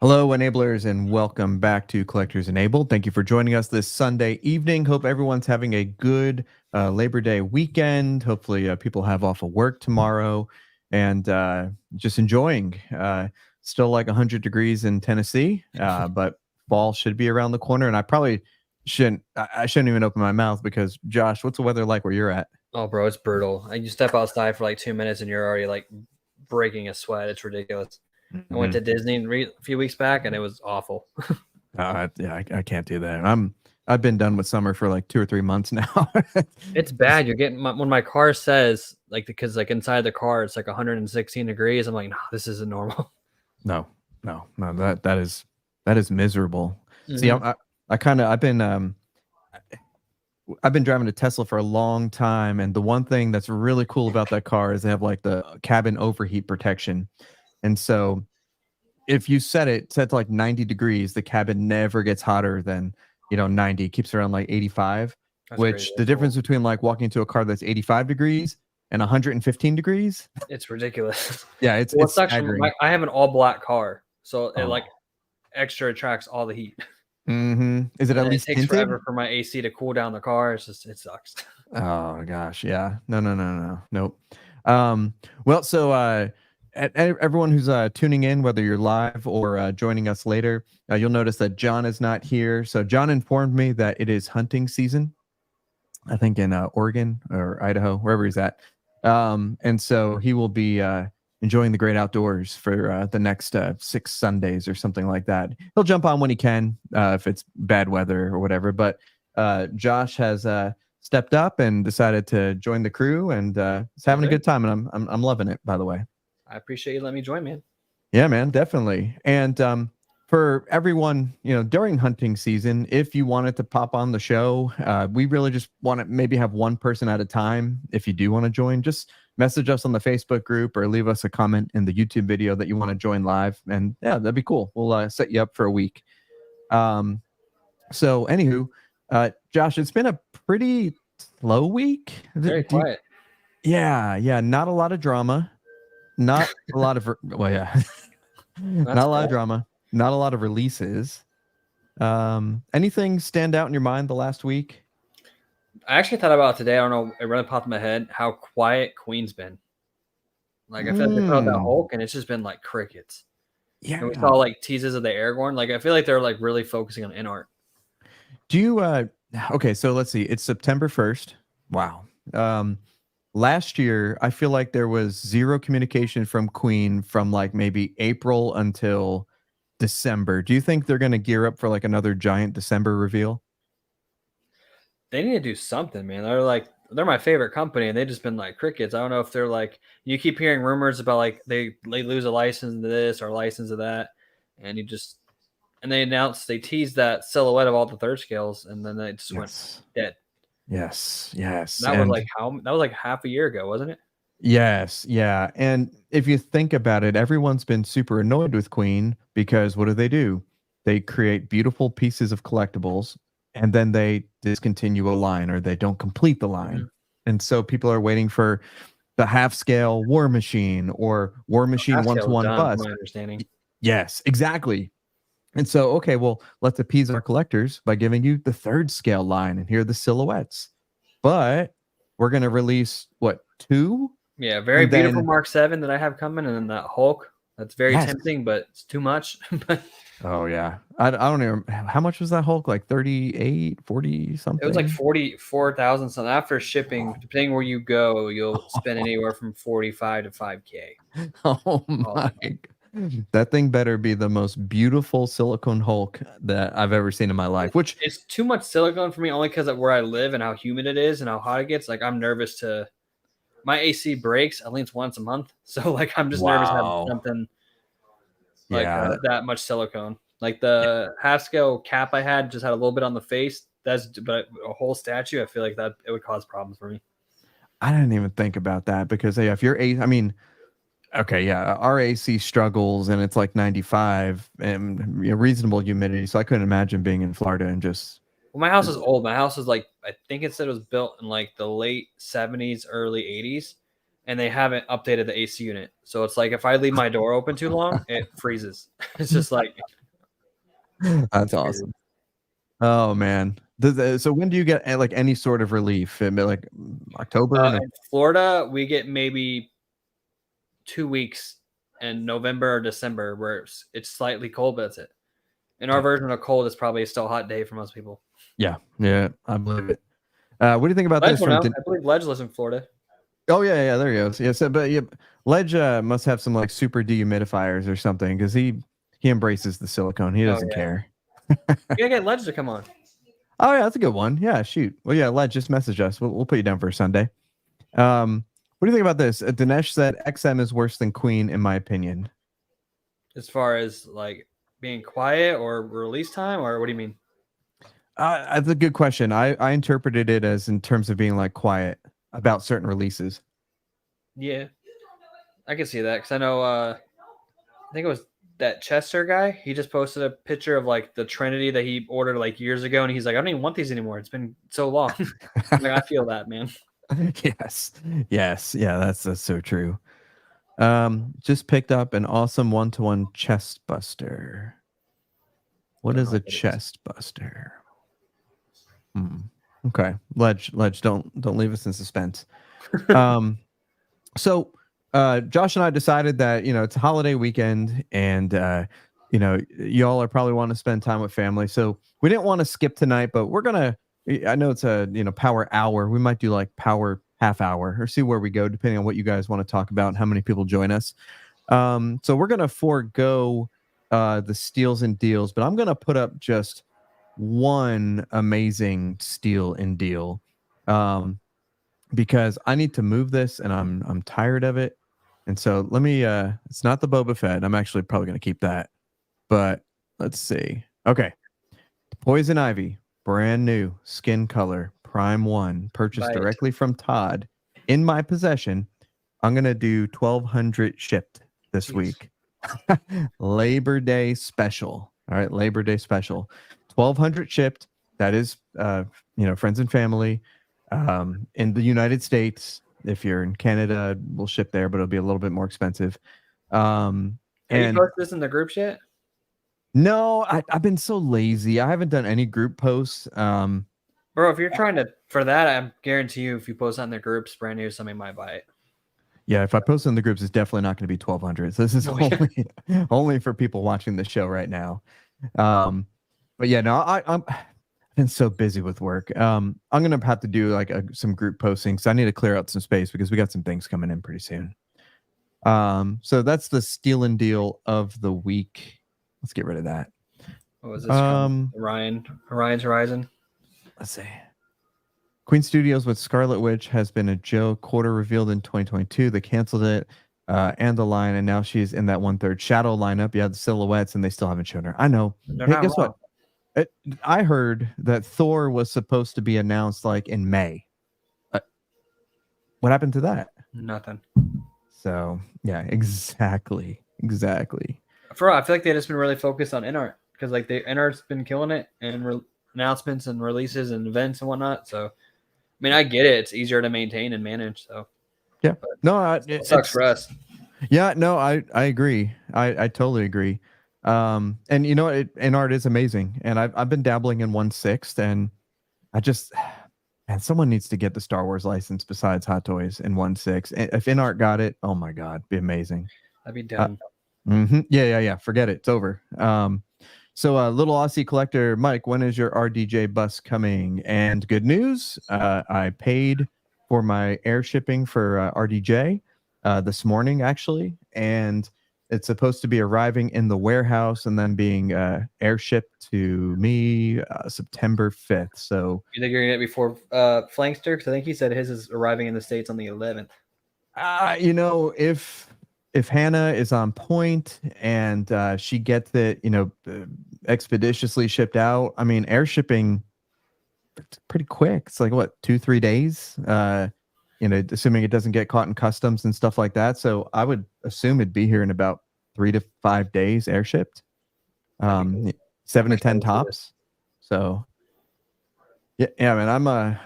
Hello, enablers, and welcome back to Collectors Enabled. Thank you for joining us this Sunday evening. Hope everyone's having a good Labor Day weekend. Hopefully, people have off of work tomorrow and just enjoying. Still like 100 degrees in Tennessee, but fall should be around the corner. And I probably shouldn't. I shouldn't even open my mouth because, Josh, what's the weather like where you're at? Oh, bro, it's brutal. You step outside for like 2 minutes and you're already like breaking a sweat. It's ridiculous. I went to Disney a few weeks back and it was awful. Yeah, I can't do that. I've been done with summer for like 2 or 3 months now. It's bad. You're getting when my car says because inside the car it's like 116 degrees. I'm like, no, this isn't normal. No. That is miserable. See, I've been driving a Tesla for a long time, and the one thing that's really cool about that car is they have like the cabin overheat protection, and so if you set to like 90 degrees, the cabin never gets hotter than 90. It keeps around like 85. That's which crazy. the difference between like walking into a car that's 85 degrees and 115 degrees. It's ridiculous. Yeah, it's actually I have an all black car, so it like extra attracts all the heat. Is it at least it takes tinted? forever for my AC to cool down the car. It sucks. Oh gosh, yeah. No. Nope. Well, so everyone who's tuning in, whether you're live or joining us later, you'll notice that John is not here. So John informed me that it is hunting season, I think in Oregon or Idaho, wherever he's at. And so he will be enjoying the great outdoors for the next 6 Sundays or something like that. He'll jump on when he can, if it's bad weather or whatever. But Josh has stepped up and decided to join the crew, and is having a good time, and I'm loving it, by the way. I appreciate you letting me join, man. Yeah, man, definitely. And for everyone, during hunting season, if you wanted to pop on the show, we really just want to maybe have one person at a time. If you do want to join, just message us on the Facebook group or leave us a comment in the YouTube video that you want to join live. And yeah, that'd be cool. We'll set you up for a week. So anywho, Josh, it's been a pretty slow week. Very quiet. Yeah. Not a lot of drama. Not a lot of, well, yeah. Not a lot of drama. Not a lot of releases. Anything stand out in your mind the last week? I actually thought about it today. I don't know. It really popped in my head how quiet Queen's been. Like, I feel like they put out that Hulk and it's just been like crickets. Yeah. And we saw like teases of the Aragorn. Like, I feel like they're like really focusing on in art. Do you, okay, so let's see. It's September 1st. Wow. Last year, I feel like there was zero communication from Queen from like maybe April until December. Do you think they're going to gear up for like another giant December reveal? They need to do something, man. They're my favorite company, and they've just been like crickets. I don't know if they're like, you keep hearing rumors about like they lose a license to this or a license to that, and they teased that silhouette of all the third scales, and then they just went dead. Yes. That was like half a year ago, wasn't it? Yes, yeah. And if you think about it, everyone's been super annoyed with Queen because what do? They create beautiful pieces of collectibles and then they discontinue a line or they don't complete the line. Mm-hmm. And so people are waiting for the half scale War Machine or War Machine 1-to-1 bus. My understanding. Yes, exactly. And so, okay, well, let's appease our collectors by giving you the third scale line, and here are the silhouettes. But we're going to release, 2? Yeah, very beautiful Mark 7 that I have coming, and then that Hulk. That's very tempting, but it's too much. Oh, yeah. I don't even, how much was that Hulk? Like 38, 40 something? It was like 44,000 something. After shipping, depending where you go, you'll spend anywhere from 45 to 5K. Oh, my God. That thing better be the most beautiful silicone Hulk that I've ever seen in my life. Which it's too much silicone for me, only because of where I live and how humid it is and how hot it gets. Like, I'm nervous to. My AC breaks at least once a month, so like I'm just nervous to have something like that much silicone. Like the half scale cap I had just had a little bit on the face. But a whole statue, I feel like that it would cause problems for me. I didn't even think about that because if you're our AC struggles and it's like 95 and reasonable humidity. So I couldn't imagine being in Florida and just. Well, my house is old. My house is like, I think it said it was built in like the late 70s, early 80s. and they haven't updated the AC unit. So it's like if I leave my door open too long, it freezes. It's just like That's awesome. Oh man. So when do you get like any sort of relief? Like October? in Florida, we get maybe 2 weeks in November or December where it's slightly cold, but that's it. In our version of cold, it's probably still a hot day for most people. Yeah, I believe it. What do you think about Ledge this? I believe Ledge lives in Florida. Oh yeah, there he goes. Yeah, so but yeah, Ledge must have some like super dehumidifiers or something because he embraces the silicone. He doesn't care. You gotta get Ledge to come on. Oh yeah, that's a good one. Yeah, shoot. Well, yeah, Ledge, just message us. We'll put you down for a Sunday. What do you think about this? Dinesh said XM is worse than Queen in my opinion. As far as like being quiet or release time, or what do you mean? That's a good question. I interpreted it as in terms of being like quiet about certain releases. Yeah, I can see that because I know. I think it was that Chester guy. He just posted a picture of like the Trinity that he ordered like years ago, and he's like, I don't even want these anymore. It's been so long. Like, I feel that, man. Yes, yeah, that's so true. Just picked up an awesome 1-to-1 chest buster. What is a chest buster? Okay, Ledge, don't leave us in suspense. So Josh and I decided that it's a holiday weekend, and y'all are probably want to spend time with family, so we didn't want to skip tonight, but we're gonna. I know it's a power hour. We might do like power half hour or see where we go depending on what you guys want to talk about and how many people join us. So we're gonna forego the steals and deals, but I'm gonna put up just one amazing steal and deal because I need to move this and I'm tired of it. And so let me it's not the Boba Fett. I'm actually probably gonna keep that. But let's see. Okay. Poison Ivy, brand new skin color, Prime 1, purchased directly from Todd in my possession. I'm gonna do 1,200 shipped this week. Labor Day special. All right, Labor Day special. 1,200 shipped. That is friends and family. In the United States. If you're in Canada, we'll ship there, but it'll be a little bit more expensive. Have you posted this in the groups yet? No, I've been so lazy. I haven't done any group posts. Bro, if you're trying to for that, I guarantee you, if you post on the groups, brand new, somebody might buy it. Yeah, if I post in the groups, it's definitely not going to be 1,200. So this is only for people watching the show right now. But yeah, no, I'm been so busy with work. I'm gonna have to do like some group postings. I need to clear out some space because we got some things coming in pretty soon. So that's the steal and deal of the week. Let's get rid of that. What was this? Orion's Horizon. Let's see. Queen Studios with Scarlet Witch has been a joke. Quarter revealed in 2022. They canceled it and the line, and now she's in that 1/3 shadow lineup. You have the silhouettes, and they still haven't shown her. I know. Hey, guess what? I heard that Thor was supposed to be announced like in May. What happened to that? Nothing. So yeah, exactly. For I feel like they just been really focused on InArt because like the InArt's been killing it and announcements and releases and events and whatnot. So I mean, I get it; it's easier to maintain and manage. So yeah, no, it sucks for us. Yeah, no, I agree. I totally agree. And you know what? InArt is amazing, and I've been dabbling in 1/6, and I just, man, someone needs to get the Star Wars license besides Hot Toys in 1/6. If InArt got it, oh my God, be amazing. That'd be done. Yeah. Forget it. It's over. So little Aussie collector Mike, when is your RDJ bus coming? And good news, I paid for my air shipping for RDJ this morning actually, and it's supposed to be arriving in the warehouse and then being airshipped to me September 5th. So you think you're gonna get it before Flankster? Because I think he said his is arriving in the States on the 11th. If Hannah is on point and she gets it, expeditiously shipped out. I mean, air shipping, it's pretty quick. It's like what, 2-3 days. Assuming it doesn't get caught in customs and stuff like that. So I would assume it'd be here in about 3 to 5 days airshipped. 7 to 10 tops. So yeah, man,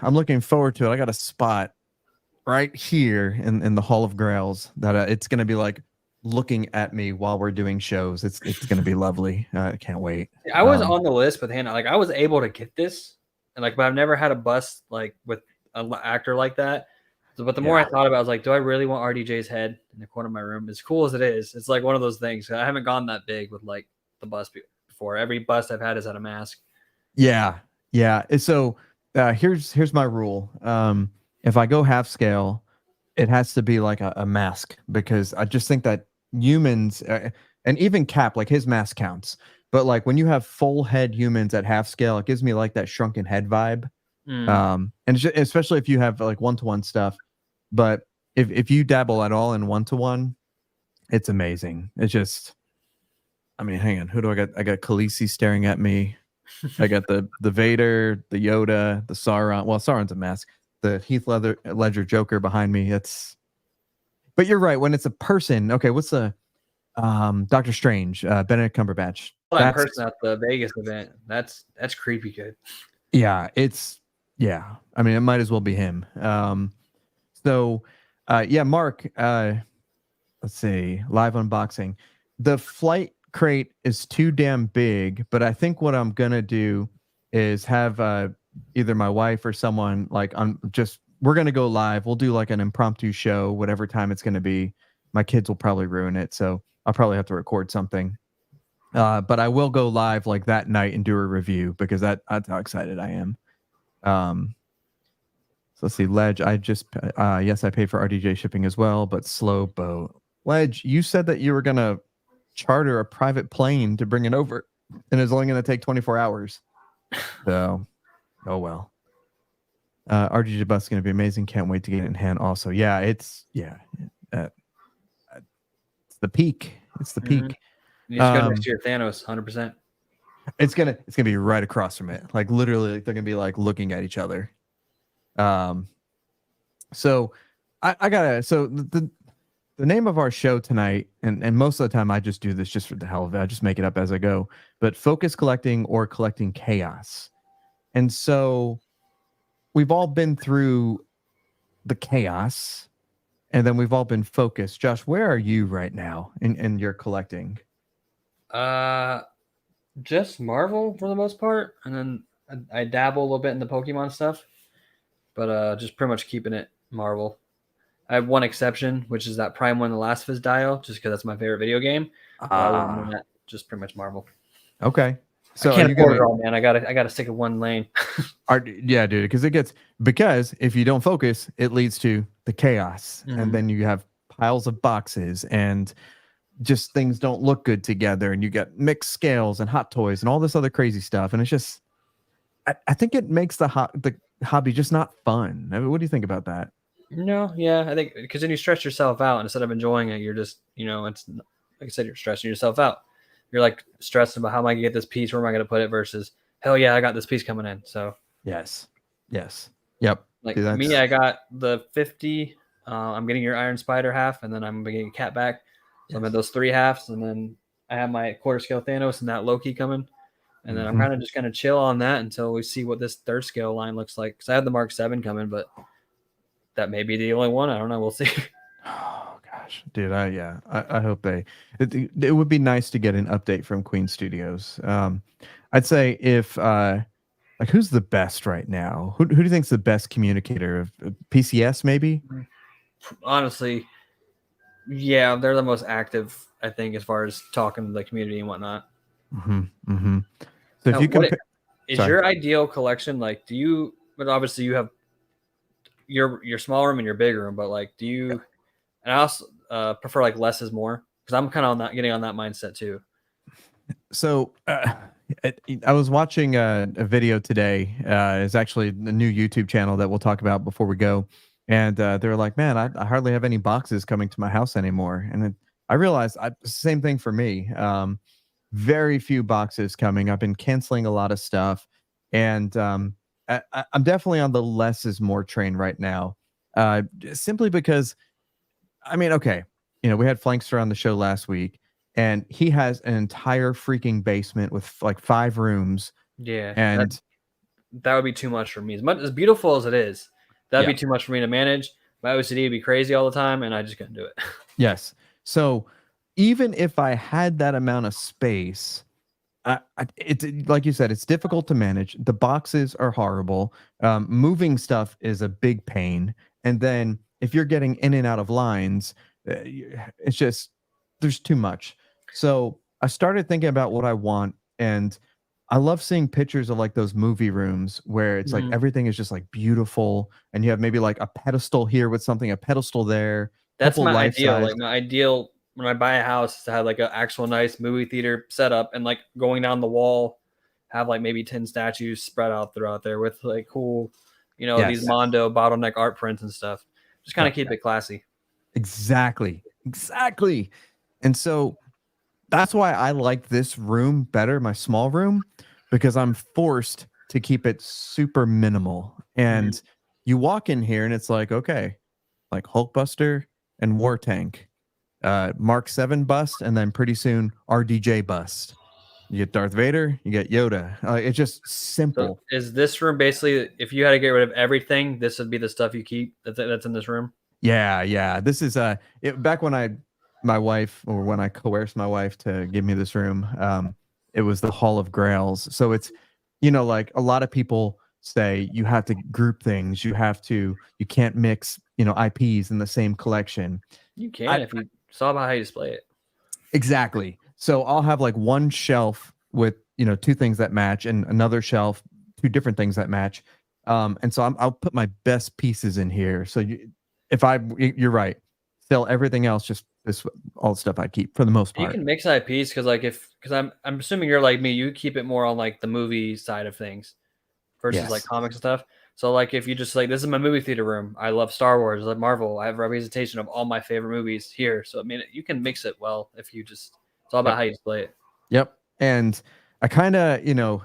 I'm looking forward to it. I got a spot right here in the Hall of Grails that it's going to be like looking at me while we're doing shows. It's going to be lovely. I can't wait. I was on the list with Hannah. Like I was able to get this, and like, but I've never had a bus like with an actor like that. So, but the more I thought about it, I was like, do I really want RDJ's head in the corner of my room? As cool as it is, it's like one of those things. I haven't gone that big with like the bus before. Every bus I've had has had a mask. Yeah. So here's my rule. If I go half scale, it has to be like a mask, because I just think that humans and even Cap, like his mask counts. But like when you have full head humans at half scale, it gives me like that shrunken head vibe. And especially if you have like one-to-one stuff. But if you dabble at all in one-to-one, it's amazing. It's just, I mean, hang on. Who do I got? I got Khaleesi staring at me. I got the Vader, the Yoda, the Sauron. Well, Sauron's a mask. The Heath Ledger Joker behind me. But you're right. When it's a person, okay, what's the Doctor Strange, Benedict Cumberbatch. That person at the Vegas event. That's creepy good. Yeah, I mean, it might as well be him. So Mark, let's see, live unboxing. The flight crate is too damn big, but I think what I'm gonna do is have either my wife or someone like we're gonna go live. We'll do like an impromptu show, whatever time it's gonna be. My kids will probably ruin it, so I'll probably have to record something. But I will go live like that night and do a review, because that's how excited I am. So let's see, Ledge. Yes, I paid for RDJ shipping as well, but slow boat. Ledge, you said that you were gonna charter a private plane to bring it over, and it's only gonna take 24 hours. So, oh well. RDJ Bus is gonna be amazing. Can't wait to get it in hand. Also, it's the peak. It's the peak. You just go next to your Thanos, 100%. It's gonna be right across from it. Like literally, like, they're gonna be like looking at each other. So I gotta. So the name of our show tonight, and most of the time I just do this just for the hell of it. I just make it up as I go. But focus collecting or collecting chaos. And so we've all been through the chaos, and then we've all been focused. Josh, where are you right now in your collecting? Just Marvel for the most part, and then I dabble a little bit in the Pokemon stuff, but just pretty much keeping it Marvel. I have one exception, which is that Prime One, The Last of Us dial, just because that's my favorite video game. Just pretty much Marvel. Okay. So I can't afford it all, man. I gotta stick in one lane. Yeah, dude, because if you don't focus, it leads to the chaos, and then you have piles of boxes, and just things don't look good together, and you get mixed scales and hot toys and all this other crazy stuff, and it's just, I think it makes the hobby just not fun. I mean, what do you think about that? No, yeah, I think because then you stress yourself out, and instead of enjoying it, you're just, it's like I said, you're stressing yourself out. You're like stressed about how am I gonna get this piece, where am I gonna put it, versus hell yeah, I got this piece coming in. So yes, yep. Like me, I got the 50. I'm getting your Iron Spider half, and then I'm getting a Cat back. So I'm at those 3 halves, and then I have my quarter scale Thanos and that Loki coming, and then I'm kind of just gonna chill on that until we see what this third scale line looks like. Because I have the Mark 7 coming, but that may be the only one. I don't know. We'll see. Oh gosh, dude. I hope it would be nice to get an update from Queen Studios. I'd say if like, who's the best right now? Who do you think's the best communicator of PCS? Maybe. Honestly, yeah, they're the most active, I think, as far as talking to the community and whatnot. So if you is your ideal collection, like, do you? But obviously, you have your small room and your big room. But like, do you? Yeah. And I also prefer like less is more, because I'm kind of on that, getting on that mindset too. So I was watching a video today. It's actually a new YouTube channel that we'll talk about before we go. And they were like, man, I hardly have any boxes coming to my house anymore. And then I realized same thing for me. Very few boxes coming. I've been canceling a lot of stuff. And I'm definitely on the less is more train right now. Simply because, I mean, okay, we had Flankster on the show last week, and he has an entire freaking basement with like 5 rooms. Yeah. And that would be too much for me. As beautiful as it is, that'd be too much for me to manage. my OCD would be crazy all the time, and I just couldn't do it. Yes. So even if I had that amount of space, it's like you said, it's difficult to manage. The boxes are horrible. Moving stuff is a big pain. And then if you're getting in and out of lines, it's just, there's too much. So I started thinking about what I want. And I love seeing pictures of like those movie rooms where it's like everything is just like beautiful. And you have maybe like a pedestal here with something, a pedestal there, That's couple my life ideal. size. Like my ideal when I buy a house is to have like an actual nice movie theater setup and like going down the wall, have like maybe 10 statues spread out throughout there with like cool, these Yes. Mondo bottleneck art prints and stuff. Just kind of keep it classy. Exactly. Exactly. And so that's why I like this room better, my small room, because I'm forced to keep it super minimal. And you walk in here and it's like, okay, like Hulkbuster and War Tank, Mark 7 bust, and then pretty soon RDJ bust. You get Darth Vader, you get Yoda. It's just simple. So is this room basically, if you had to get rid of everything, this would be the stuff you keep that's in this room? Yeah. This is back when my wife, or when I coerced my wife to give me this room, it was the Hall of Grails. So it's, like a lot of people say you have to group things, you can't mix, IPs in the same collection. You can if you saw about how you display it. Exactly. So I'll have like one shelf with, two things that match, and another shelf, two different things that match. And so I'll put my best pieces in here. So you're right, sell everything else, just all the stuff I keep for the most part. You can mix IPs because I'm assuming you're like me, you keep it more on like the movie side of things versus like comics and stuff. So like if you just like, this is my movie theater room, I love Star Wars, I love Marvel, I have representation of all my favorite movies here. So I mean, you can mix it well if you just, it's all about how you display it. Yep. And I kind of,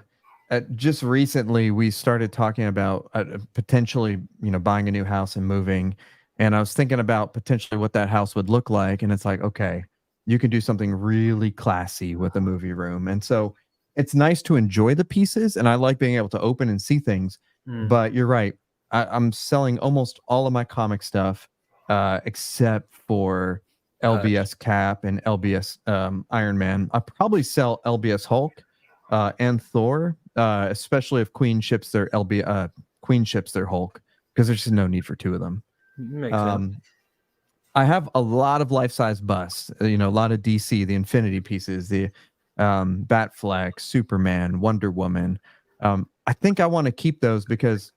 just recently we started talking about potentially, buying a new house and moving. And I was thinking about potentially what that house would look like. And it's like, okay, you can do something really classy with a movie room. And so it's nice to enjoy the pieces. And I like being able to open and see things. But you're right. I'm selling almost all of my comic stuff, except for LBS Cap and LBS Iron Man. I'll probably sell LBS Hulk and Thor, especially if Queen ships their Hulk, because there's just no need for two of them. Makes sense. I have a lot of life-size busts, a lot of DC, the Infinity pieces, the Batfleck, Superman, Wonder Woman. I think I want to keep those because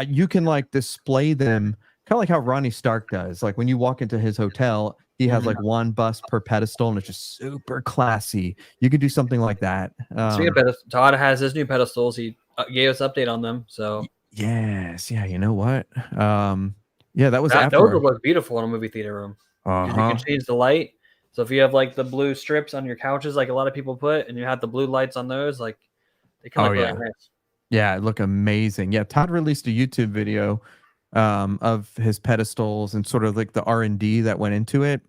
you can like display them kind of like how Ronnie Stark does. Like when you walk into his hotel, he has like one bust per pedestal, and it's just super classy. You could do something like that. Todd has his new pedestals. He gave us an update on them. So yes, yeah. You know what? Yeah, that was after. Those would look beautiful in a movie theater room. You can change the light. So if you have like the blue strips on your couches, like a lot of people put, and you have the blue lights on those, like they can look really nice. Yeah, it look amazing. Yeah, Todd released a YouTube video of his pedestals and sort of like the R&D that went into it.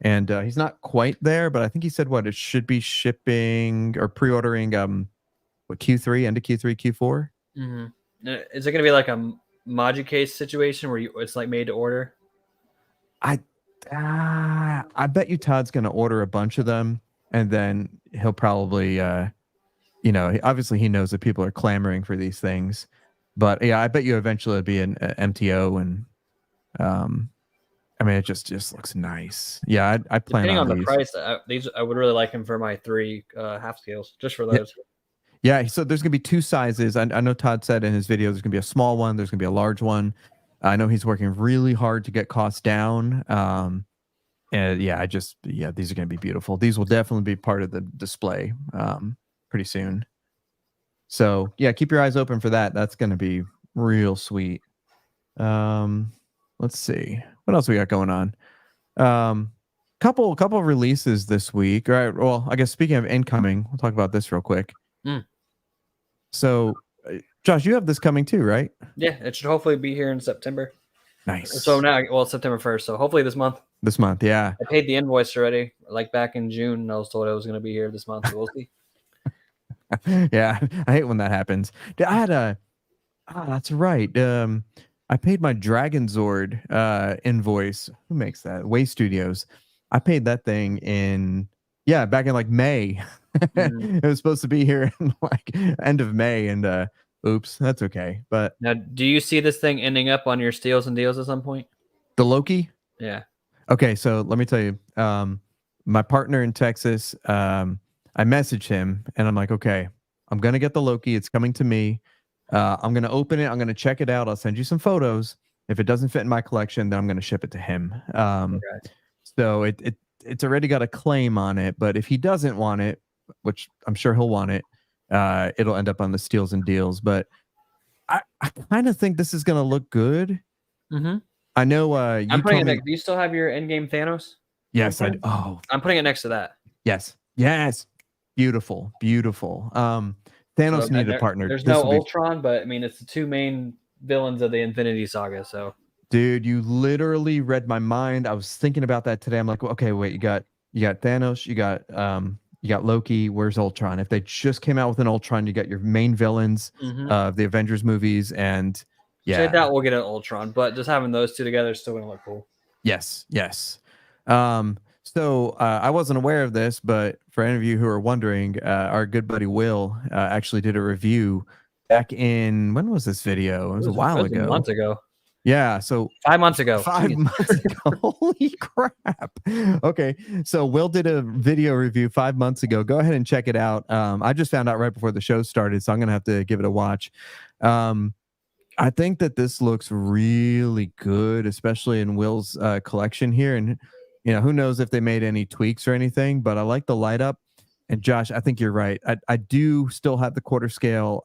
And he's not quite there, but I think he said it should be shipping or pre-ordering Q3, end of Q3, Q4. Is it going to be like a Maji case situation where it's like made to order? I bet you Todd's going to order a bunch of them, and then he'll probably obviously he knows that people are clamoring for these things, but yeah, I bet you eventually it'll be an MTO, and I mean, it just looks nice. Yeah, I plan Depending on the price. I would really like them for my 3 half scales, just for those. Yeah, so there's gonna be 2 sizes. I know Todd said in his video there's gonna be a small one, there's gonna be a large one. I know he's working really hard to get costs down. And yeah, these are gonna be beautiful. These will definitely be part of the display pretty soon. So yeah, keep your eyes open for that. That's gonna be real sweet. Let's see what else we got going on. Couple releases this week. All right. Well, I guess speaking of incoming, we'll talk about this real quick. So, Josh, you have this coming too, right? Yeah, it should hopefully be here in September. Nice. So now, well, September 1st. So hopefully this month. This month, yeah. I paid the invoice already. Like back in June, I was told it was going to be here this month. So we'll see. Yeah, I hate when that happens. I had that's right. I paid my Dragon Zord invoice. Who makes that? Way Studios. I paid that thing back in like May. It was supposed to be here in like end of May, and oops, that's okay. But now, do you see this thing ending up on your steals and deals at some point? the Loki? Yeah. Okay, so let me tell you, my partner in Texas, I messaged him and I'm like, okay, I'm gonna get the Loki. It's coming to me. I'm gonna open it. I'm gonna check it out. I'll send you some photos. If it doesn't fit in my collection, then I'm gonna ship it to him. Okay. So it's already got a claim on it. But if he doesn't want it, which I'm sure he'll want it, it'll end up on the steals and deals. But I kind of think this is gonna look good. Mm-hmm. I know I'm putting it next. Do you still have your endgame Thanos? Yes, I. Oh, I'm putting it next to that. yes, yes, beautiful, beautiful. Thanos So, needed a partner. There's no Ultron, but I mean, it's the two main villains of the Infinity Saga. So, dude, you literally read my mind. I was thinking about that today. I'm like, okay, wait, you got Thanos, you got Loki. Where's Ultron? If they just came out with an Ultron, you got your main villains of the Avengers movies, and yeah, so I doubt we'll get an Ultron, but just having those two together is still gonna look cool. yes, yes. So I wasn't aware of this, but for any of you who are wondering, our good buddy Will actually did a review back in, when was this video? It was a while ago. Months ago. Yeah, so 5 months ago. 5 months ago. Holy crap. Okay, so Will did a video review 5 months ago. Go ahead and check it out. I just found out right before the show started, so I'm gonna have to give it a watch. I think that this looks really good, especially in Will's collection here. And who knows if they made any tweaks or anything, but I like the light up. And Josh, I think you're right. I do still have the quarter scale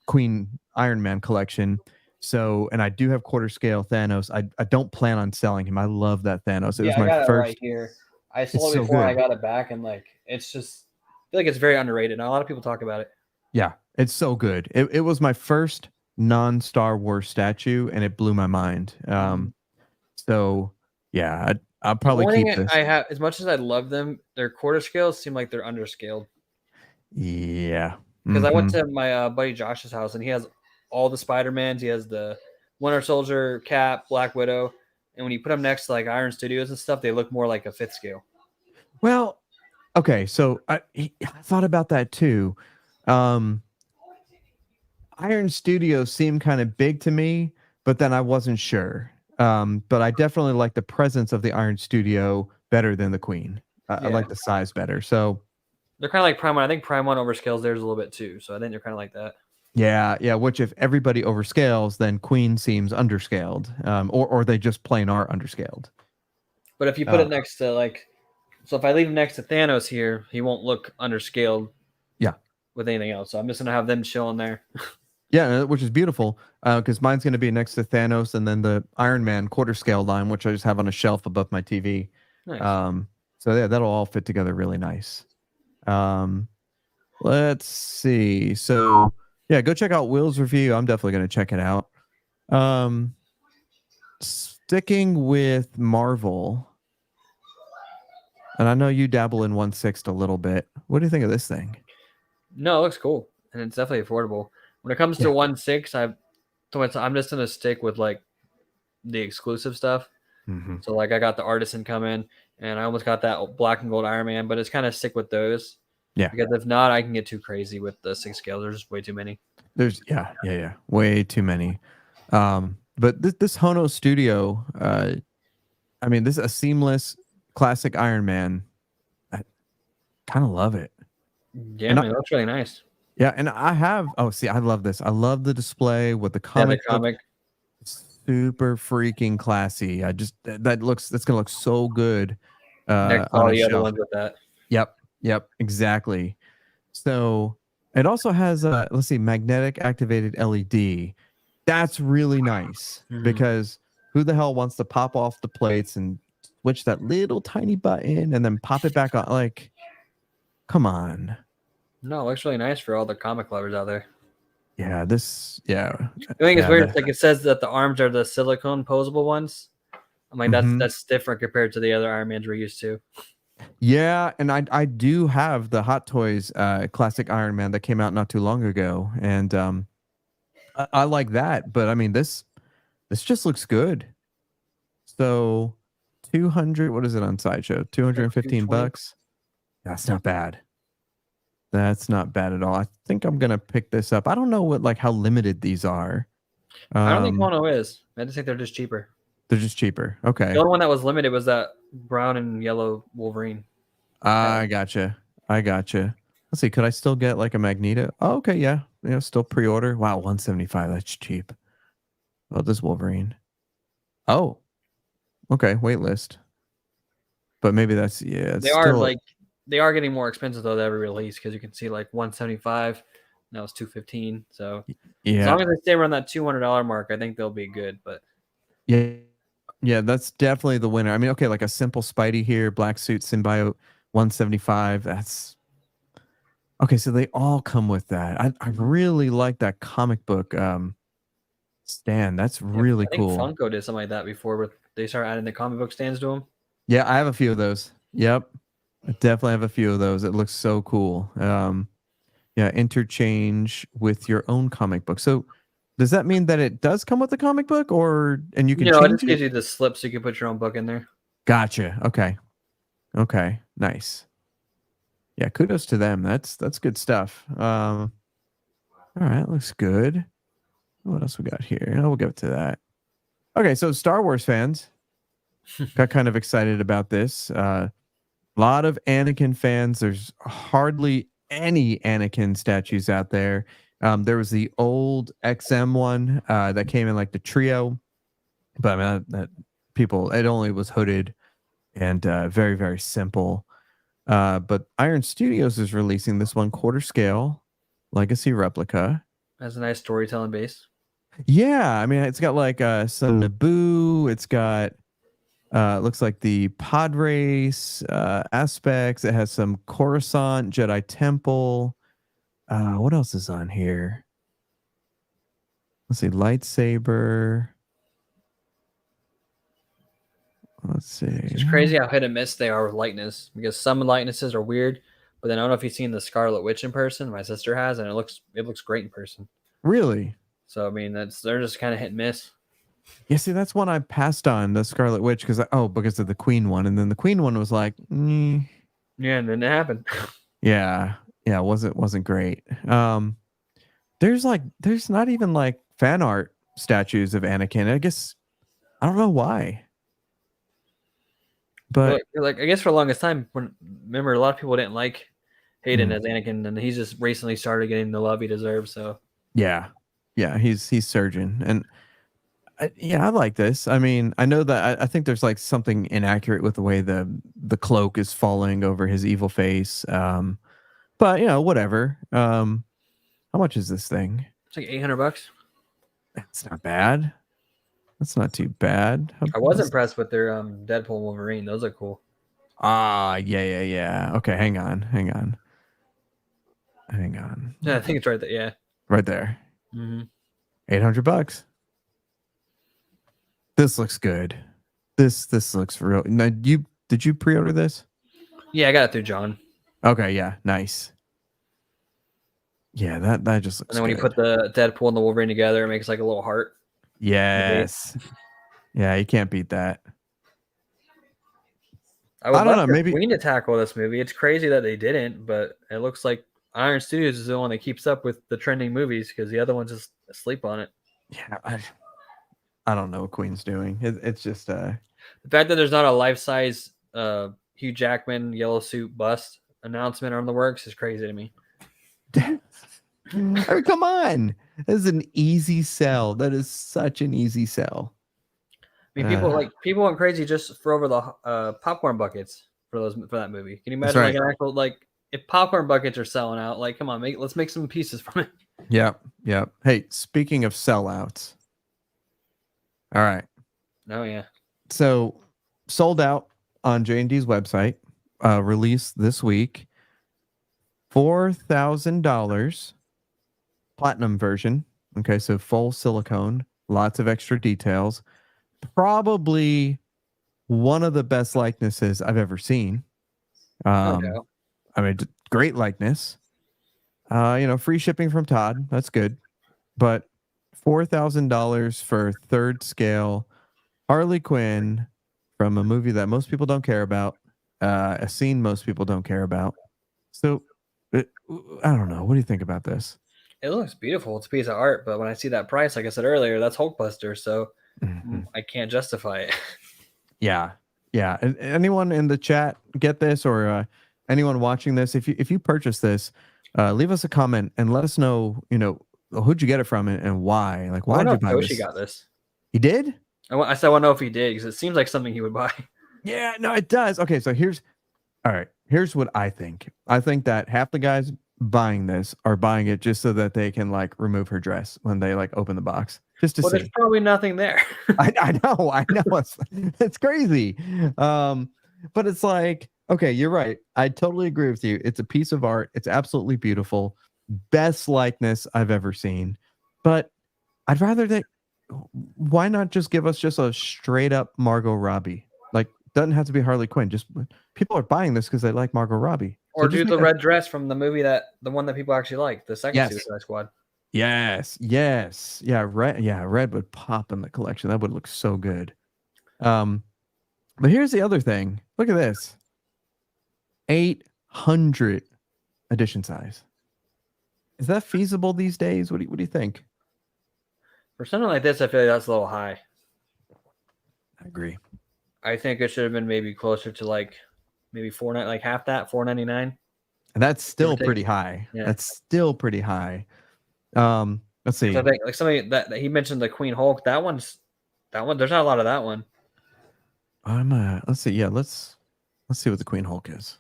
Queen Iron Man collection. So, and I do have quarter scale Thanos. I don't plan on selling him. I love that Thanos. It was my first. Right here. I sold it before I got it back, and like it's just, I feel like it's very underrated. Now, a lot of people talk about it. Yeah, it's so good. It was my first non-Star Wars statue, and it blew my mind. So yeah, I'll probably keep this. I have, as much as I love them, their quarter scales seem like they're underscaled. Yeah, because I went to my buddy Josh's house, and he has all the Spider-Mans. He has the Winter Soldier, Cap, Black Widow, and when you put them next to like Iron Studios and stuff, they look more like a 5th scale. Well, okay, so I thought about that too. Iron Studios seemed kind of big to me, but then I wasn't sure. But I definitely like the presence of the Iron Studio better than the Queen. I like the size better. So they're kind of like Prime 1. I think Prime 1 overscales theirs a little bit too. So I think they're kind of like that. Yeah, yeah. Which if everybody overscales, then Queen seems underscaled, or they just plain are underscaled. But if you put it next to like, so if I leave him next to Thanos here, he won't look underscaled. Yeah. With anything else, so I'm just gonna have them chilling there. Yeah, which is beautiful, because mine's gonna be next to Thanos, and then the Iron Man quarter scale line, which I just have on a shelf above my TV. Nice. So yeah, that'll all fit together really nice. Let's see. So yeah, go check out Will's review. I'm definitely gonna check it out. Sticking with Marvel, and I know you dabble in 1/6 a little bit. What do you think of this thing? No, it looks cool, and it's definitely affordable. When it comes to 1/6, I'm just gonna stick with like the exclusive stuff. So like I got the Artisan come in, and I almost got that black and gold Iron Man, but it's kind of stick with those. Yeah. Because if not, I can get too crazy with the 6 scale. There's just way too many. There's way too many. But this Hono Studio, I mean, this is a seamless classic Iron Man. I kind of love it. Yeah, it looks really nice. Yeah, and I have. Oh, see, I love this. I love the display with the comic. Yeah, the comic. Super freaking classy. That's gonna look so good. Next to all the other ones with that. Yep, exactly. So it also has let's see, magnetic activated LED. That's really nice because who the hell wants to pop off the plates and switch that little tiny button and then pop it back on? Like, come on. No, it looks really nice for all the comic lovers out there. Yeah, I think it's weird. Like it says that the arms are the silicone posable ones. I'm like, that's different compared to the other Iron Mans we're used to. Yeah, and I do have the Hot Toys classic Iron Man that came out not too long ago, and I like that, but I mean this just looks good. So 200, what is it on Sideshow? Like 215 220. bucks. That's not bad. That's not bad at all. I think I'm gonna pick this up. I don't know what how limited these are. I don't think Hono is. I just think they're just cheaper. They're just cheaper. The Okay. only one that was limited was that brown and yellow Wolverine. I gotcha. I gotcha. Let's see. Could I still get like a Magneto? Oh, okay. Yeah. Still pre-order. Wow. 175. That's cheap. Oh, this Wolverine. Oh, okay. Wait list. But maybe that's, yeah. It's They are still, they are getting more expensive though every release because you can see like 175. Now it's 215. So as long yeah. as they stay around that $200 mark, I think they'll be good. But Yeah. Yeah. That's definitely the winner. I mean, okay. Like a simple Spidey here, black suit symbiote, 175. That's okay. So they all come with that. I really like that comic book stand. That's really I think cool. Funko did something like that before, but they started adding the comic book stands to them. Yeah, I have a few of those. Yep. I definitely have a few of those. It looks so cool. Yeah, interchange with your own comic book. So does that mean that it does come with the comic book and you can It change just gives it? you the slip so you can put your own book in there. Gotcha. Okay. Okay. Nice. Yeah, kudos to them. That's good stuff. All right, looks good. What else we got here? Oh, we'll get to that. Okay, so Star Wars fans got kind of excited about this. A lot of Anakin fans. There's hardly any Anakin statues out there. There was the old XM one that came in like the trio, but I mean that people, it only was hooded and very, very simple. But Iron Studios is releasing this one quarter scale legacy replica. Has a nice storytelling base. Yeah, I mean it's got like some Naboo. It's got looks like the pod race aspects. It has some Coruscant Jedi Temple. What else is on here? Let's see, lightsaber. Let's see. It's crazy how hit and miss they are with lightness because some likenesses are weird, but then I don't know if you've seen the Scarlet Witch in person. My sister has, and it looks great in person. Really? So I mean, they're just kind of hit and miss. Yeah, see, that's one I passed on, the Scarlet Witch, because of the Queen one, and then the Queen one was like, Yeah, and then it happened. yeah, wasn't great. There's not even like fan art statues of Anakin. I guess I don't know why, but like I guess for the longest time, remember a lot of people didn't like Hayden Mm. as Anakin, and he's just recently started getting the love he deserves. So yeah, he's surgeon, and I like this. I mean, I know that I think there's like something inaccurate with the way the cloak is falling over his evil face. But whatever. How much is this thing? it's like $800. That's not bad. That's not too bad. I was impressed with their Deadpool and Wolverine. Those are cool. Yeah. Okay, hang on. Yeah, I think it's right there. Yeah, Right there. mm-hmm. $800. This looks good. This looks real. Now, did you pre-order this? Yeah, I got it through John. Okay, yeah, nice. Yeah, that just looks And then when good. you put the Deadpool and the Wolverine together, it makes like a little heart. Yes. Yeah, you can't beat that. I would I don't love know, for maybe Queen to tackle this movie. It's crazy that they didn't, but it looks like Iron Studios is the one that keeps up with the trending movies because the other one's just asleep on it. yeah, I don't know what Queen's doing. It's just The fact that there's not a life-size Hugh Jackman yellow suit bust announcement on the works is crazy to me. I mean, come on. That is an easy sell. That is such an easy sell. I mean, people went crazy just for over the popcorn buckets for that movie. Can you imagine right. like an actual if popcorn buckets are selling out? Like, come on, let's make some pieces from it. Yep. Hey, speaking of sellouts. All right. Oh yeah. So sold out on JND's website. Released this week. $4,000 platinum version. Okay, so full silicone, lots of extra details. Probably one of the best likenesses I've ever seen. I mean, great likeness. Free shipping from Todd. That's good. But $4,000 for third scale Harley Quinn from a movie that most people don't care about, a scene most people don't care about. So, I don't know. What do you think about this? It looks beautiful. It's a piece of art, but when I see that price, like I said earlier, that's Hulkbuster, so I can't justify it. Yeah. Yeah. And anyone in the chat get this, or anyone watching this, if you purchase this, leave us a comment and let us know, who'd you get it from and why? Like, why did you buy this? Yoshi got this. He did? I said I want to know if he did, because it seems like something he would buy. Yeah, no, it does. Okay, so here's what I think. I think that half the guys buying this are buying it just so that they can like remove her dress when they like open the box, just to see. There's probably nothing there. I know, it's crazy. But it's like, okay, you're right. I totally agree with you. It's a piece of art. It's absolutely beautiful. Best likeness I've ever seen. But I'd rather that. Why not just give us just a straight up Margot Robbie? Like, doesn't have to be Harley Quinn. Just people are buying this because they like Margot Robbie. Or do the red dress from the movie, the one that people actually like, the second Suicide Squad. Yes. Yeah, red would pop in the collection. That would look so good. But here's the other thing. Look at this. 800 edition size. Is that feasible these days? What do you think? For something like this, I feel like that's a little high. I agree. I think it should have been maybe closer to like maybe like half that, $4.99. And that's still pretty high. Yeah. That's still pretty high. Let's see. So I think like somebody that he mentioned the Queen Hulk. That one. There's not a lot of that one. Let's see. Yeah, let's see what the Queen Hulk is.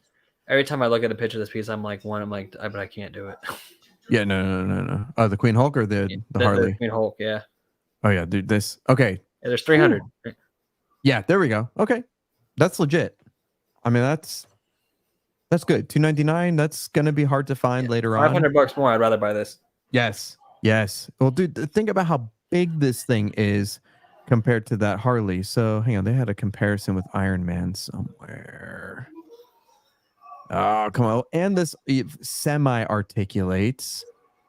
Every time I look at a picture of this piece, I'm like, but I can't do it. Yeah, no. Oh, the Queen Hulk or the Harley? The Queen Hulk, yeah. Oh yeah, dude. This okay. Yeah, there's 300. Ooh. Yeah, there we go. Okay, that's legit. I mean, that's good. $299. That's gonna be hard to find later on. $500 more. I'd rather buy this. Yes. Well, dude, think about how big this thing is compared to that Harley. So hang on, they had a comparison with Iron Man somewhere. Oh, come on. And this semi-articulates.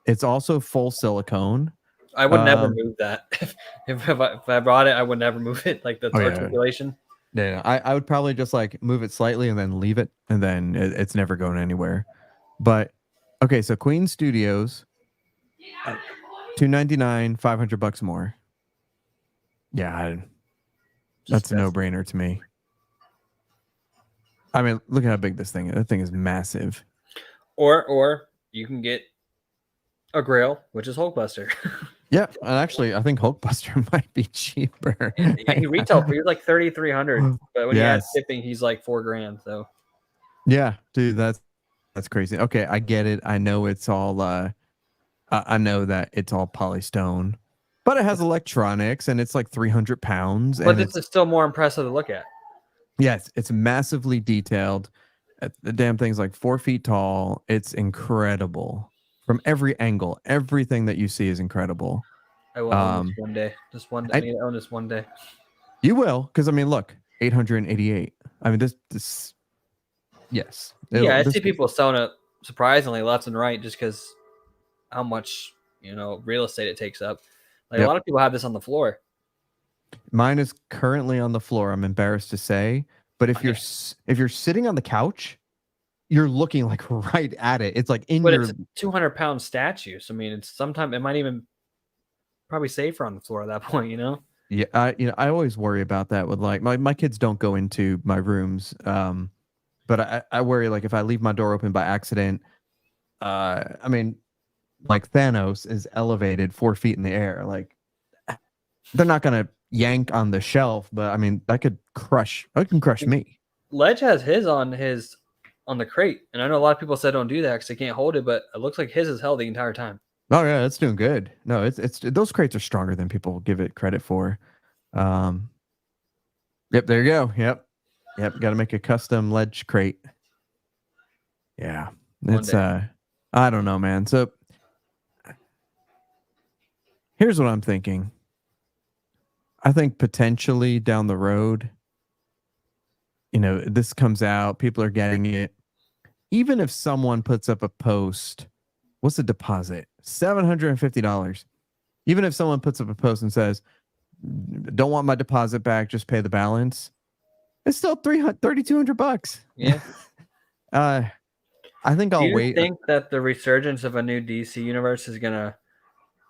It's also full silicone. I would never move that. if I brought it, I would never move it. Like the articulation. Yeah, I would probably just like move it slightly and then leave it, and then it's never going anywhere. But okay, so Queen Studios, $299, $500 more. Yeah, that's a no-brainer to me. I mean, look at how big this thing is. That thing is massive. Or you can get a Grail, which is Hulkbuster. Yeah, and actually, I think Hulkbuster might be cheaper. He retail for like $3,300, but when you add shipping, he's like $4,000. So, yeah, dude, that's crazy. Okay, I get it. I know it's all. I know that it's all polystone, but it has electronics, and it's like 300 pounds. But this is still more impressive to look at. Yes, it's massively detailed. The damn thing's like 4 feet tall. It's incredible from every angle. Everything that you see is incredible. I will own this one day. Just one day. I need to own this one day. You will, because I mean, look, 888. I mean, this. Yes. Yeah, I see people selling it surprisingly left and right, just because how much real estate it takes up. Like a lot of people have this on the floor. Mine is currently on the floor. I'm embarrassed to say, but if you're sitting on the couch, you're looking like right at it. It's like it's a 200-pound statue. So I mean, sometimes it might even probably safer on the floor at that point. Yeah, I always worry about that with like my kids don't go into my rooms, but I worry like if I leave my door open by accident. I mean, like Thanos is elevated 4 feet in the air. Like they're not gonna yank on the shelf, but I mean that can crush me. Ledge has his on the crate, and I know a lot of people said don't do that because they can't hold it, but it looks like his is held the entire time. Oh yeah, it's doing good. No, it's those crates are stronger than people give it credit for. Yep, there you go. Yep, got to make a custom Ledge crate. Yeah, it's I don't know, man. So here's what I'm thinking. I think potentially down the road, this comes out, people are getting it. Even if someone puts up a post, what's the deposit? $750. even if someone puts up a post and says, "Don't want my deposit back, just pay the balance," it's still $3,200. Yeah. I think Do I'll you wait. think that the resurgence of a new DC universe is gonna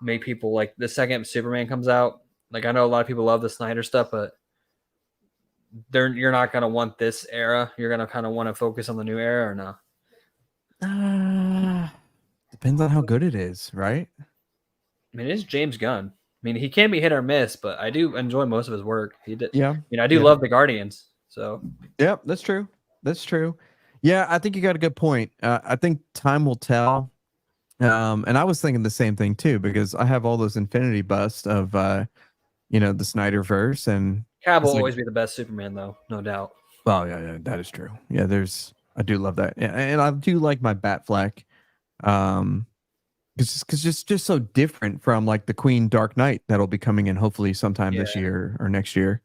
make people like the second Superman comes out? Like I know a lot of people love the Snyder stuff, but you're not gonna want this era. You're gonna kind of want to focus on the new era, or no? Depends on how good it is, right? I mean, it is James Gunn. I mean, he can be hit or miss, but I do enjoy most of his work. He did. Yeah. I mean, I do love the Guardians. So. Yep, that's true. That's true. Yeah, I think you got a good point. I think time will tell. And I was thinking the same thing too, because I have all those infinity busts of the Snyderverse, and Cav will always be the best Superman, though, no doubt. Oh yeah, that is true. Yeah, I do love that, and I do like my Batfleck, because just so different from like the Queen Dark Knight that'll be coming in hopefully sometime this year or next year.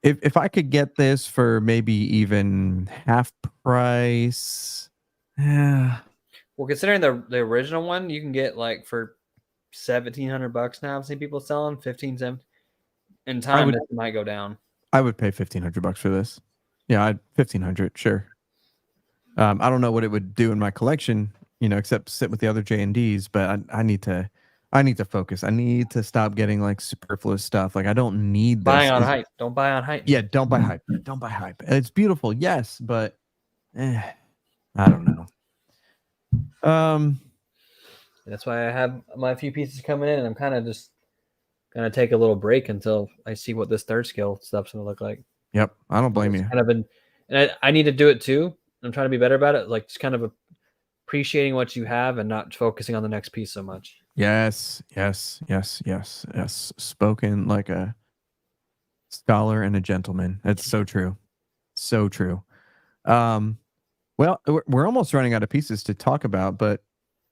If I could get this for maybe even half price, yeah. Well, considering the original one, you can get like for $1,700 now. I've seen people selling 15, 17. In time, it might go down. I would pay $1,500 for this. Yeah, 1,500, sure. I don't know what it would do in my collection, except sit with the other JNDs. But I need to focus. I need to stop getting like superfluous stuff. Like I don't need this. Buying on hype. Don't buy on hype. Yeah, don't buy hype. Don't buy hype. It's beautiful, yes, but I don't know. That's why I have my few pieces coming in, and I'm kind of just gonna take a little break until I see what this third scale stuff's gonna look like. Yep, I don't blame you. Kind of and I need to do it too. I'm trying to be better about it, like just kind of appreciating what you have and not focusing on the next piece so much. Yes. Spoken like a scholar and a gentleman. That's so true. So true. Well, we're almost running out of pieces to talk about, but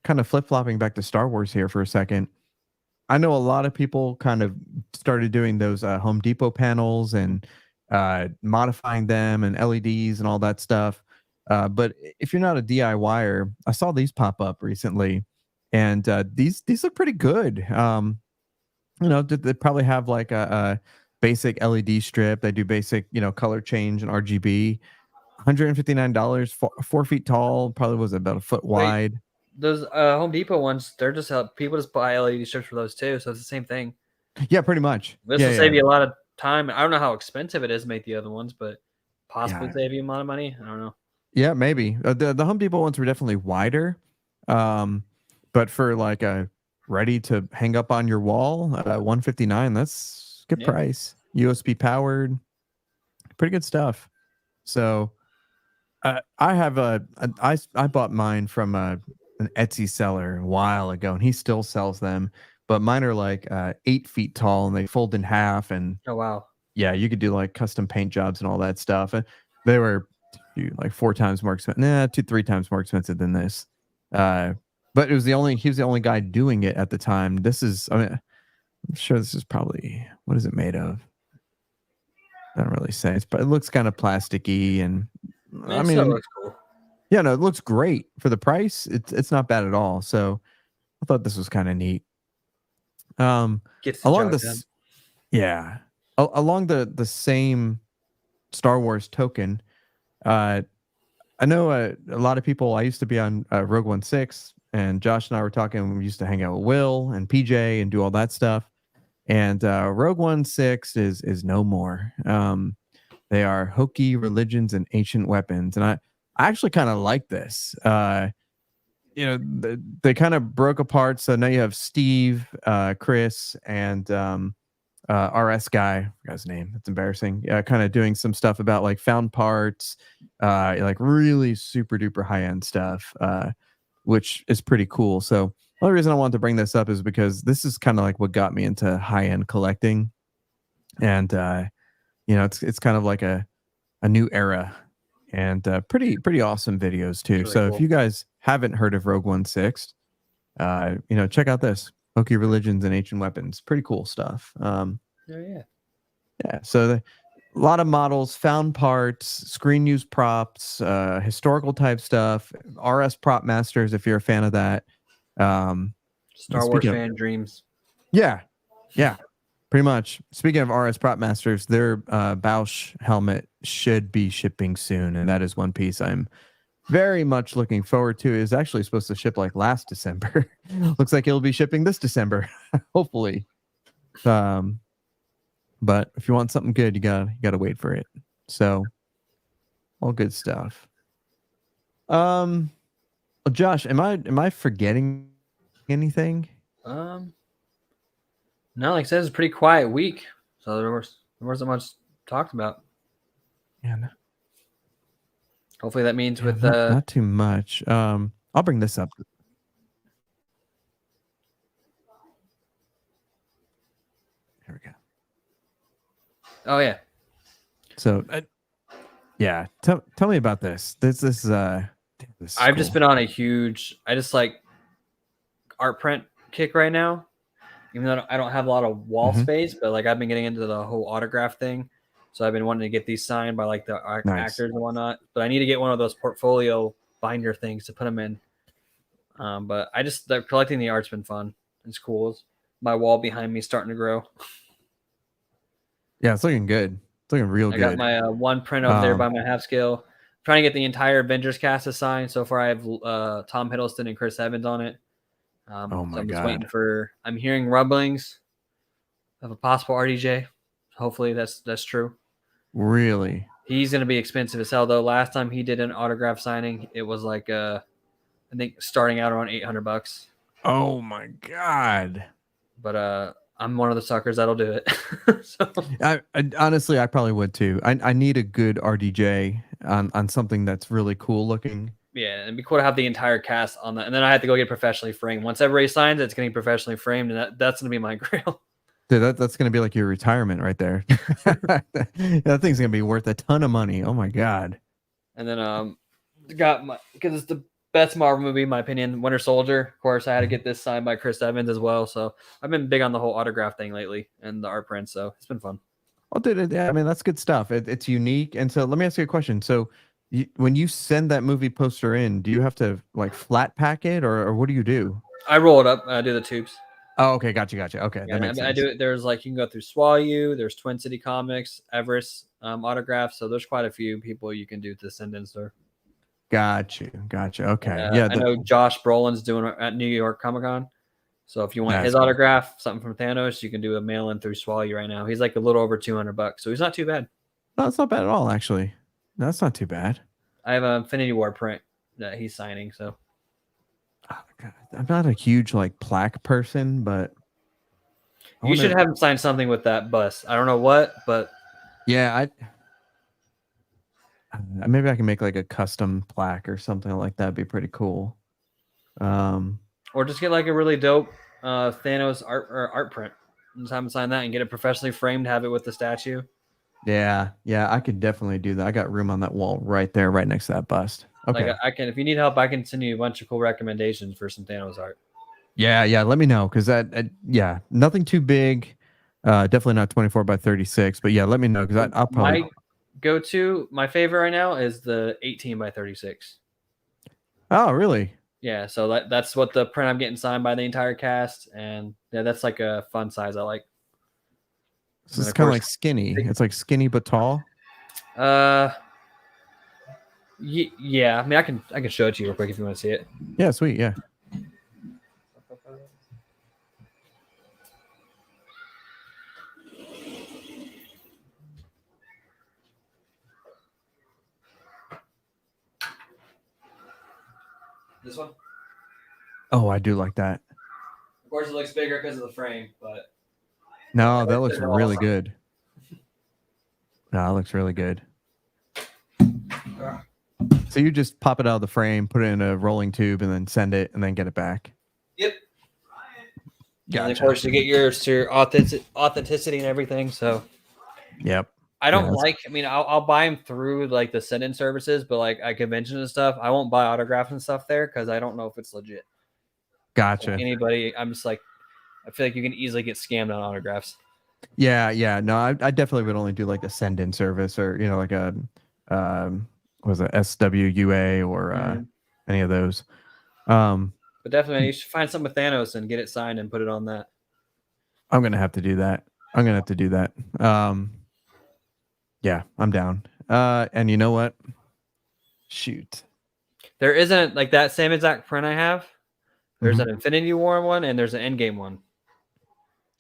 kind of flip-flopping back to Star Wars here for a second. I know a lot of people kind of started doing those Home Depot panels and modifying them and LEDs and all that stuff. But if you're not a DIYer, I saw these pop up recently, and these look pretty good. They probably have like a basic LED strip. They do basic, color change and RGB. $159, 4 feet tall, probably was about a foot wide. Those Home Depot ones, they're just people just buy LED strips for those too, so it's the same thing. Yeah, pretty much. This will save you a lot of time. I don't know how expensive it is to make the other ones, but possibly save you a lot of money. I don't know. Yeah, maybe the Home Depot ones were definitely wider, but for like a ready to hang up on your wall, $159. That's good price. USB powered, pretty good stuff. So. I have I bought mine from an Etsy seller a while ago, and he still sells them. But mine are like 8 feet tall, and they fold in half. And oh wow, yeah, you could do like custom paint jobs and all that stuff. And they were like 4 times more expensive, 2-3 times more expensive than this. But he was the only guy doing it at the time. I'm sure this is probably, what is it made of? I don't really say. It looks kind of plasticky and. I mean, it looks cool. Yeah, no, it looks great for the price. It's not bad at all. So I thought this was kind of neat. Along the same Star Wars token, I know a lot of people. I used to be on Rogue One 6, and Josh and I were talking. We used to hang out with Will and PJ and do all that stuff. And Rogue One 6 is no more. They are hokey religions and ancient weapons. And I actually kind of like this. They kind of broke apart. So now you have Steve, Chris, and RS guy. I forgot his name. That's embarrassing. Kind of doing some stuff about like found parts, like really super duper high end stuff, which is pretty cool. So the only reason I wanted to bring this up is because this is kind of like what got me into high end collecting. And, it's kind of like a new era, and pretty awesome videos too. Really so cool. If you guys haven't heard of Rogue One 6, check out this Hokey Religions and Ancient Weapons. Pretty cool stuff. Yeah. So a lot of models, found parts, screen use props, historical type stuff, RS prop masters if you're a fan of that. Star Wars fan dreams. Yeah, pretty much. Speaking of RS Prop Masters, their Bausch helmet should be shipping soon, and that is one piece I'm very much looking forward to. Is actually supposed to ship like last December. Looks like it'll be shipping this December, hopefully. But if you want something good, you gotta wait for it. So, all good stuff. Josh, am I forgetting anything? No, like I said, it's a pretty quiet week, so there wasn't much talked about. Yeah. Hopefully that means with not too much. I'll bring this up. Here we go. Oh yeah. So, yeah, tell me about this. This is I've just been on a huge. I just like art print kick right now. Even though I don't have a lot of wall space, but like I've been getting into the whole autograph thing. So I've been wanting to get these signed by like the actors and whatnot. But I need to get one of those portfolio binder things to put them in. But collecting the art's been fun. It's cool. My wall behind me is starting to grow. Yeah, it's looking good. It's looking real good. I got my one print over there by my half scale. I'm trying to get the entire Avengers cast assigned. So far I have Tom Hiddleston and Chris Evans on it. Oh my I'm God. just waiting for. I'm hearing rumblings of a possible RDJ. Hopefully that's true. Really? He's gonna be expensive as hell though. Last time he did an autograph signing, it was like I think starting out around $800. Oh my God. But I'm one of the suckers that'll do it. So. I honestly, I probably would too. I need a good RDJ on something that's really cool looking. Yeah, it'd be cool to have the entire cast on that. And then I have to go get professionally framed. Once everybody signs, it's getting professionally framed, and that's going to be my grail. Dude, that's going to be like your retirement right there. That thing's going to be worth a ton of money. Oh, my God. And then because it's the best Marvel movie, in my opinion, Winter Soldier. Of course, I had to get this signed by Chris Evans as well. So I've been big on the whole autograph thing lately and the art print. So it's been fun. Oh, dude, I mean, that's good stuff. It's unique. And so let me ask you a question. So when you send that movie poster in, do you have to like flat pack it or what do you do? I roll it up. I do the tubes. Oh, okay. Gotcha. Okay. Yeah, that makes sense. I do it. There's like, you can go through Swallow, there's Twin City Comics, Everest autographs. So there's quite a few people you can do to send in, sir. Gotcha. Okay. I know Josh Brolin's doing it at New York Comic Con. So if you want his autograph, something from Thanos, you can do a mail in through Swallow right now. He's like a little over $200. So he's not too bad. No, it's not bad at all, actually. No, that's not too bad. I have an Infinity War print that he's signing. So I'm not a huge like plaque person, but you should have him sign something with that bus. I don't know what, but yeah, maybe I can make like a custom plaque or something like that. It'd be pretty cool. Or just get like a really dope Thanos art print. Just have him sign that and get it professionally framed. Have it with the statue. Yeah, I could definitely do that. I got room on that wall right there, right next to that bust. Okay, like I can. If you need help, I can send you a bunch of cool recommendations for some Thanos art. Yeah. Let me know because yeah, nothing too big. Definitely not 24 by 36, but yeah, let me know because I'll probably my favorite right now is the 18 by 36. Oh, really? Yeah, so that's what the print I'm getting signed by the entire cast, and yeah, that's like a fun size I like. So it's kind of like skinny. It's like skinny but tall. Yeah. I mean, I can show it to you real quick if you want to see it. Yeah, sweet. Yeah. This one? Oh, I do like that. Of course, it looks bigger because of the frame, but no, that looks really good. No, it looks really good. So you just pop it out of the frame, put it in a rolling tube, and then send it, and then get it back. Yep. Gotcha. And of course, you get yours to authenticity and everything. So. Yep. I don't like. I mean, I'll buy them through like the send-in services, but like at conventions and stuff, I won't buy autographs and stuff there because I don't know if it's legit. Gotcha. Like anybody, I'm just like, I feel like you can easily get scammed on autographs. Yeah. No, I definitely would only do like a send-in service or like a was it SWUA or any of those. But definitely, you should find something with Thanos and get it signed and put it on that. I'm gonna have to do that. Yeah, I'm down. And you know what? Shoot. There isn't like that same exact print I have. There's an Infinity War one and there's an Endgame one.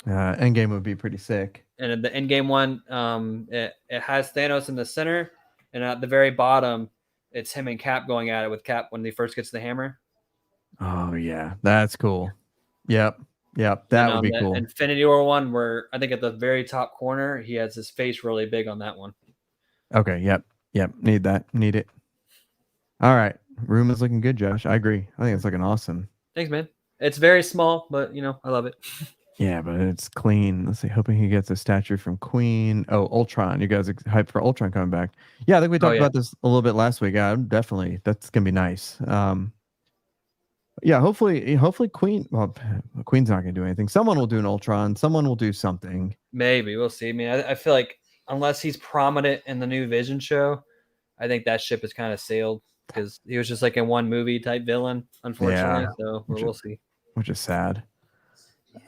Endgame would be pretty sick. And in the Endgame one, it has Thanos in the center, and at the very bottom, it's him and Cap going at it with Cap when he first gets the hammer. Oh yeah, that's cool. Yep, that would be cool. Infinity War one, where I think at the very top corner, he has his face really big on that one. Okay, yep. Need it. All right, room is looking good, Josh. I agree. I think it's looking awesome. Thanks, man. It's very small, but I love it. Yeah, but it's clean. Let's see. Hoping he gets a statue from Queen. Oh, Ultron. You guys are hyped for Ultron coming back? Yeah, I think we talked about this a little bit last week. Yeah, definitely. That's gonna be nice. Yeah, hopefully Queen. Well, Queen's not gonna do anything. Someone will do an Ultron. Someone will do something. Maybe we'll see. I mean, I feel like unless he's prominent in the new Vision show, I think that ship is kind of sailed because he was just like a one movie type villain, unfortunately. Yeah, so we'll see. Which is sad.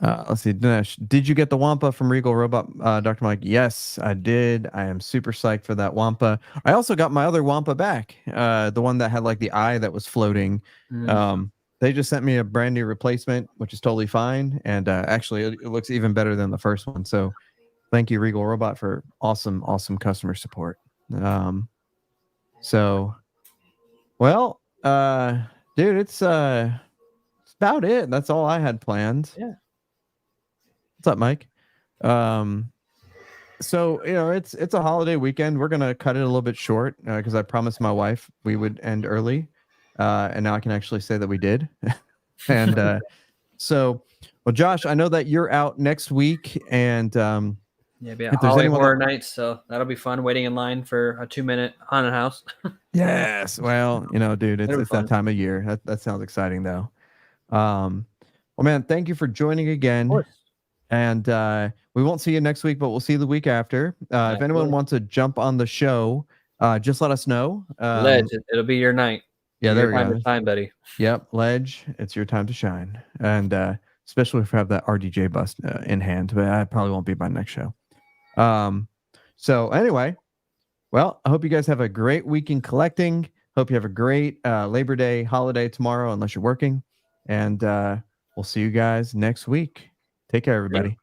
Let's see, Dinesh, did you get the Wampa from Regal Robot, Dr. Mike? Yes, I did. I am super psyched for that Wampa. I also got my other Wampa back, the one that had like the eye that was floating. They just sent me a brand new replacement, which is totally fine. And actually, it looks even better than the first one. So thank you, Regal Robot, for awesome customer support. Well, dude, it's about it. That's all I had planned. Yeah. What's up, Mike? So it's a holiday weekend. We're gonna cut it a little bit short because I promised my wife we would end early, and now I can actually say that we did. And well, Josh, I know that you're out next week, and be at Holly Horror Nights, so that'll be fun. Waiting in line for a 2-minute haunted house. Yes, well, dude, it's that time of year. That sounds exciting, though. Well, man, thank you for joining again. And we won't see you next week, but we'll see you the week after. If anyone wants to jump on the show, just let us know. Ledge, it'll be your night. Yeah, there we go. To shine, buddy. Yep, Ledge, it's your time to shine. And especially if I have that RDJ Bus in hand, but I probably won't be by next show. So anyway, well, I hope you guys have a great weekend collecting. Hope you have a great Labor Day holiday tomorrow, unless you're working. And we'll see you guys next week. Take care, everybody.